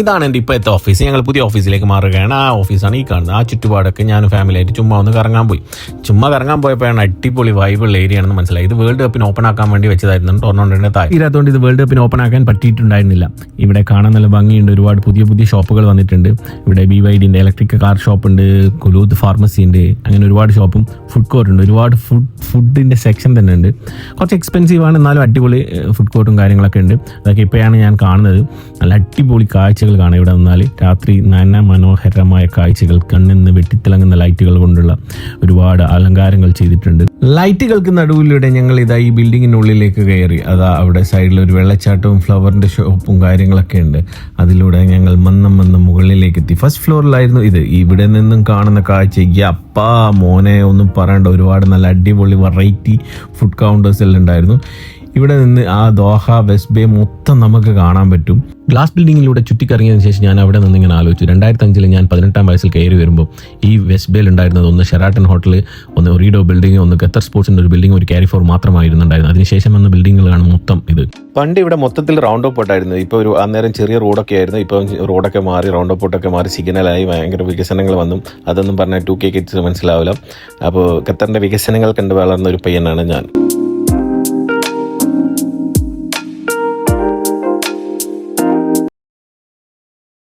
ഇതാണ് എൻ്റെ ഇപ്പോഴത്തെ ഓഫീസ്. ഞങ്ങൾ പുതിയ ഓഫീസിലേക്ക് മാറുകയാണ്. ആ ഓഫീസാണ് ഈ കാണുന്നത്. ആ ചുറ്റുപാടൊക്കെ ഞാൻ ഫാമിലിയായിട്ട് ചുമ്മാ ഒന്ന് കറങ്ങാൻ പോയപ്പോഴാണ് അടിപൊളി വൈബുള്ള ഏരിയ ആണെന്ന് മനസ്സിലായി. ഇത് വേൾഡ് കപ്പിന് ഓപ്പൺ ആക്കാൻ വേണ്ടി വെച്ചതായിരുന്നു. ടൂർണമെന്റിന്റെ താഴെ ഇതിനകത്തോണ്ട് ഇത് വേൾഡ് കപ്പിന് ഓപ്പൺ ആക്കാൻ പറ്റിയിട്ടുണ്ടായിരുന്നില്ല. ഇവിടെ കാണാൻ നല്ല ഭംഗിയുണ്ട്. ഒരുപാട് പുതിയ ഷോപ്പുകൾ വന്നിട്ടുണ്ട്. ഇവിടെ BYDന്റെ ഇലക്ട്രിക് കാർ ഷോപ്പ് ഉണ്ട്, കുലൂത്ത് ഫാർമസി ഉണ്ട്, അങ്ങനെ ഒരുപാട് ഷോപ്പും ഫുഡ് കോർട്ട് ഉണ്ട്. ഒരുപാട് ഫുഡിന്റെ സെക്ഷൻ തന്നെ ഉണ്ട്. കുറച്ച് എക്സ്പെൻസീവ് ആണ്, എന്നാലും അടിപൊളി ഫുഡ് കോർട്ടും കാര്യങ്ങളൊക്കെ ഉണ്ട്. അതൊക്കെ ഇപ്പോഴാണ് ഞാൻ കാണുന്നത്. നല്ല അടിപൊളി കാഴ്ചകൾ കാണാം ഇവിടെ നിന്നാൽ. രാത്രി നന മനോഹരമായ കാഴ്ചകൾ, കണ്ണിന്ന് വെട്ടിത്തിളങ്ങുന്ന ലൈറ്റുകൾ കൊണ്ടുള്ള ഒരുപാട് അലങ്കാരങ്ങൾ ചെയ്തിട്ടുണ്ട്. ലൈറ്റുകൾക്ക് നടുവിലൂടെ ഞങ്ങൾ ഇതാ ഈ ബിൽഡിങ്ങിനുള്ളിലേക്ക് കയറി. അതാ അവിടെ സൈഡിൽ ഒരു വെള്ളച്ചാട്ടവും ഫ്ലവറിന്റെ ഷോപ്പും കാര്യങ്ങളൊക്കെ ഉണ്ട്. അതിലൂടെ ഞങ്ങൾ മന്നം മുകളിലേക്ക് എത്തി. ഫസ്റ്റ് ഫ്ലോറിലായിരുന്നു ഇത്. ഇവിടെ നിന്നും കാണുന്ന കാഴ്ച അപ്പാ മോനെ ഒന്നും പറയണ്ട. ഒരുപാട് നല്ല അടിപൊളി വെറൈറ്റി ഫുഡ് കൗണ്ടേഴ്സ് എല്ലാം ഉണ്ടായിരുന്നു. ഇവിടെ നിന്ന് ആ ദോഹ വെസ്റ്റ് ബേ മൊത്തം നമുക്ക് കാണാൻ പറ്റും. ഗ്ലാസ് ബിൽഡിങ്ങിലൂടെ ചുറ്റിക്കറങ്ങിയതിന് ശേഷം ഞാൻ അവിടെ നിന്ന് ഇങ്ങനെ ആലോചിച്ചു. 2005 ഞാൻ 18-ാം വയസ്സിൽ കയറി വരുമ്പോൾ ഈ വെസ്റ്റ് ബേയിൽ ഉണ്ടായിരുന്നത് ഒന്ന് ഷെറാട്ടൺ ഹോട്ടൽ, ഒന്ന് ഒറീഡോ ബിൽഡിംഗ്, ഒന്ന് ഖത്തർ സ്പോർട്സിന്റെ ഒരു ബിൽഡിംഗ്, ഒരു ക്യാരി ഫോർ മാത്രമായിരുന്നുണ്ടായിരുന്നു. അതിനുശേഷം വന്ന ബിൽഡിങ്ങുകളാണ് മൊത്തം ഇത്. പണ്ട് ഇവിടെ മൊത്തത്തിൽ റൗണ്ട് ഓപ്പ് ആയിരുന്നു. ഇപ്പോൾ ഒരു അന്നേരം ചെറിയ റോഡൊക്കെ ആയിരുന്നു. ഇപ്പോൾ റോഡൊക്കെ മാറി, റൗണ്ട് ഓപ്പോട്ടൊക്കെ മാറി, സിഗ്നലായി, ഭയങ്കര വികസനങ്ങൾ വന്നു. അതൊന്നും പറഞ്ഞാൽ 2K കിഡ്സ് മനസ്സിലാവില്ല. അപ്പോൾ ഖത്തറിന്റെ വികസനങ്ങൾ കണ്ട് വളർന്ന ഒരു പയ്യനാണ് ഞാൻ.